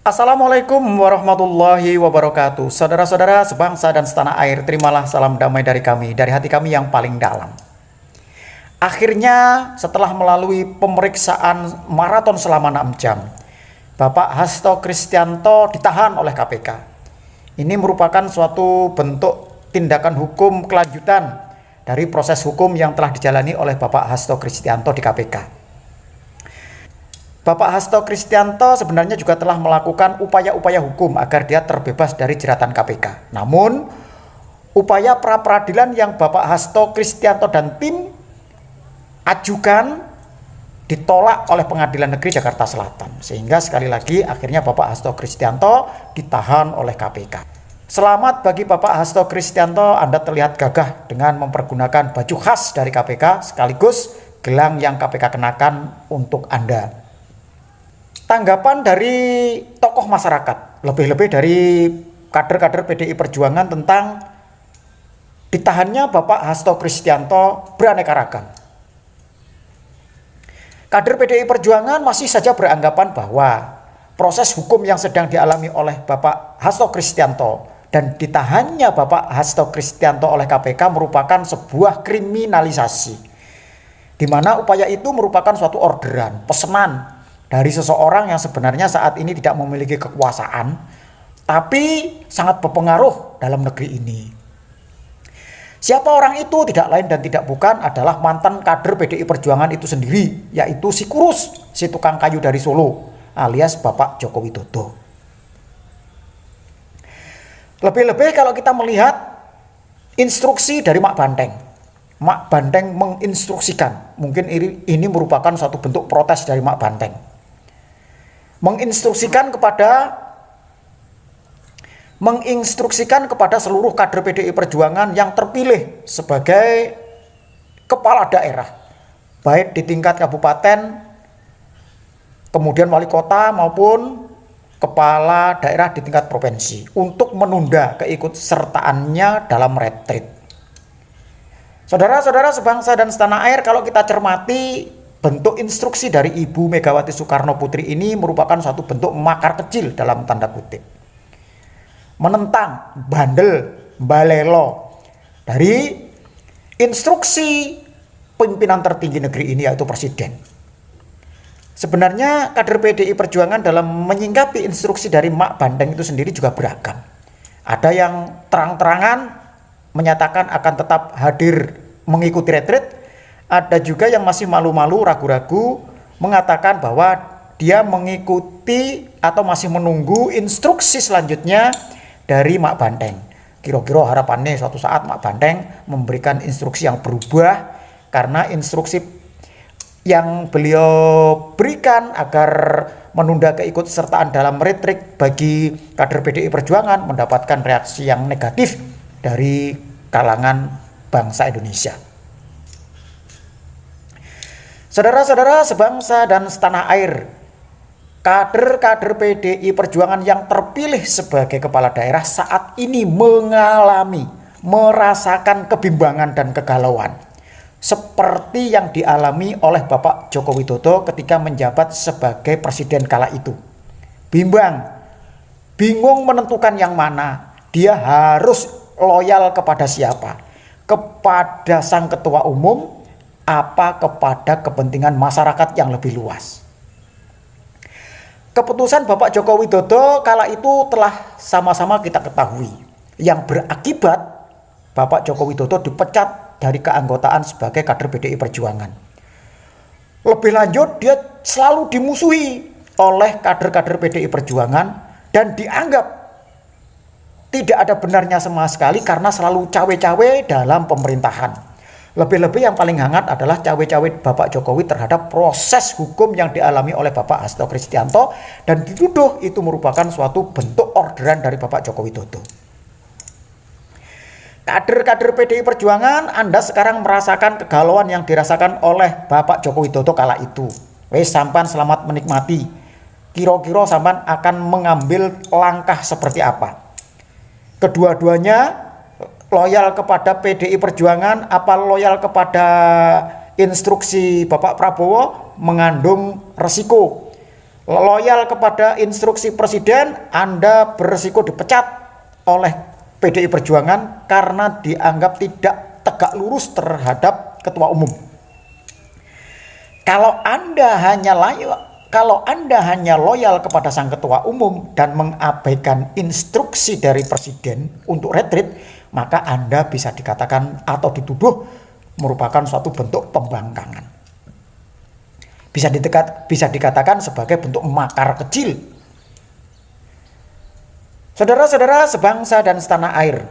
Assalamualaikum warahmatullahi wabarakatuh. Saudara-saudara sebangsa dan setanah air, terimalah salam damai dari kami, dari hati kami yang paling dalam. Akhirnya setelah melalui pemeriksaan maraton selama 6 jam, Bapak Hasto Kristianto ditahan oleh KPK. Ini merupakan suatu bentuk tindakan hukum kelanjutan dari proses hukum yang telah dijalani oleh Bapak Hasto Kristianto di KPK. Bapak Hasto Kristianto sebenarnya juga telah melakukan upaya-upaya hukum agar dia terbebas dari jeratan KPK. Namun, upaya pra-peradilan yang Bapak Hasto Kristianto dan tim ajukan ditolak oleh Pengadilan Negeri Jakarta Selatan. Sehingga sekali lagi akhirnya Bapak Hasto Kristianto ditahan oleh KPK. Selamat bagi Bapak Hasto Kristianto, Anda terlihat gagah dengan mempergunakan baju khas dari KPK sekaligus gelang yang KPK kenakan untuk Anda. Tanggapan dari tokoh masyarakat, lebih-lebih dari kader-kader PDI Perjuangan tentang ditahannya Bapak Hasto Kristianto beraneka ragam. Kader PDI Perjuangan masih saja beranggapan bahwa proses hukum yang sedang dialami oleh Bapak Hasto Kristianto dan ditahannya Bapak Hasto Kristianto oleh KPK merupakan sebuah kriminalisasi, di mana upaya itu merupakan suatu orderan, pesanan dari seseorang yang sebenarnya saat ini tidak memiliki kekuasaan, tapi sangat berpengaruh dalam negeri ini. Siapa orang itu? Tidak lain dan tidak bukan adalah mantan kader PDI Perjuangan itu sendiri, yaitu si Kurus, si tukang kayu dari Solo, alias Bapak Joko Widodo. Lebih-lebih kalau kita melihat instruksi dari Mak Banteng. Mak Banteng menginstruksikan, mungkin ini merupakan suatu bentuk protes dari Mak Banteng. Menginstruksikan kepada seluruh kader PDI Perjuangan yang terpilih sebagai kepala daerah, baik di tingkat kabupaten, kemudian wali kota maupun kepala daerah di tingkat provinsi, untuk menunda keikutsertaannya dalam retreat. Saudara-saudara sebangsa dan setanah air, kalau kita cermati bentuk instruksi dari Ibu Megawati Soekarno Putri ini merupakan suatu bentuk makar kecil dalam tanda kutip. Menentang, bandel, balelo dari instruksi pimpinan tertinggi negeri ini, yaitu Presiden. Sebenarnya kader PDI Perjuangan dalam menyingkapi instruksi dari Mak Banteng itu sendiri juga beragam. Ada yang terang-terangan menyatakan akan tetap hadir mengikuti retreat. Ada juga yang masih malu-malu, ragu-ragu, mengatakan bahwa dia mengikuti atau masih menunggu instruksi selanjutnya dari Mak Banteng. Kira-kira harapannya suatu saat Mak Banteng memberikan instruksi yang berubah, karena instruksi yang beliau berikan agar menunda keikutsertaan dalam retreat bagi kader PDI Perjuangan mendapatkan reaksi yang negatif dari kalangan bangsa Indonesia. Saudara-saudara sebangsa dan setanah air, kader-kader PDI Perjuangan yang terpilih sebagai kepala daerah saat ini merasakan kebimbangan dan kegalauan, seperti yang dialami oleh Bapak Joko Widodo ketika menjabat sebagai presiden kala itu. Bimbang, bingung menentukan yang mana, dia harus loyal kepada siapa, kepada sang ketua umum, apa kepada kepentingan masyarakat yang lebih luas. Keputusan Bapak Joko Widodo kala itu telah sama-sama kita ketahui, yang berakibat Bapak Joko Widodo dipecat dari keanggotaan sebagai kader PDI Perjuangan. Lebih lanjut, dia selalu dimusuhi oleh kader-kader PDI Perjuangan dan dianggap tidak ada benarnya sama sekali karena selalu cawe-cawe dalam pemerintahan. Lebih-lebih yang paling hangat adalah cawe-cawe Bapak Jokowi terhadap proses hukum yang dialami oleh Bapak Hasto Kristianto, dan dituduh itu merupakan suatu bentuk orderan dari Bapak Joko Widodo. Kader-kader PDI Perjuangan, Anda sekarang merasakan kegalauan yang dirasakan oleh Bapak Joko Widodo kala itu. Wes, sampan selamat menikmati. Kira-kira sampan akan mengambil langkah seperti apa? Kedua-duanya loyal kepada PDI Perjuangan, apa loyal kepada instruksi Bapak Prabowo, mengandung resiko. loyal kepada instruksi presiden, Anda berisiko dipecat oleh PDI Perjuangan karena dianggap tidak tegak lurus terhadap ketua umum. Kalau Anda hanya loyal kepada sang ketua umum dan mengabaikan instruksi dari presiden untuk retreat, maka Anda bisa dikatakan atau dituduh merupakan suatu bentuk pembangkangan. Bisa dikatakan sebagai bentuk makar kecil. Saudara-saudara sebangsa dan setanah air,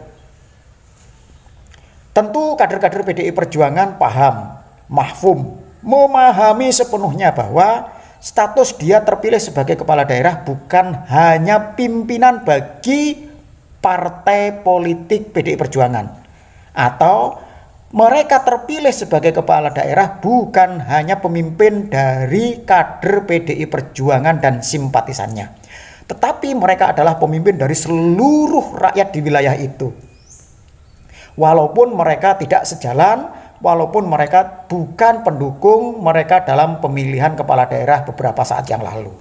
tentu kader-kader PDI Perjuangan paham, mahfum, memahami sepenuhnya bahwa status dia terpilih sebagai kepala daerah bukan hanya pimpinan bagi partai politik PDI Perjuangan, atau mereka terpilih sebagai kepala daerah bukan hanya pemimpin dari kader PDI Perjuangan dan simpatisannya, tetapi mereka adalah pemimpin dari seluruh rakyat di wilayah itu. Walaupun mereka tidak sejalan, walaupun mereka bukan pendukung mereka dalam pemilihan kepala daerah beberapa saat yang lalu.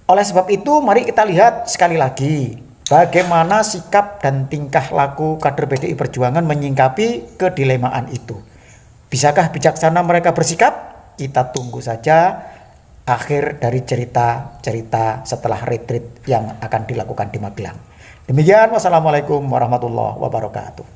Oleh sebab itu, mari kita lihat sekali lagi bagaimana sikap dan tingkah laku kader PDI Perjuangan menyingkapi kedilemaan itu. Bisakah bijaksana mereka bersikap? Kita tunggu saja akhir dari cerita-cerita setelah retreat yang akan dilakukan di Magelang. Demikian, wassalamualaikum warahmatullahi wabarakatuh.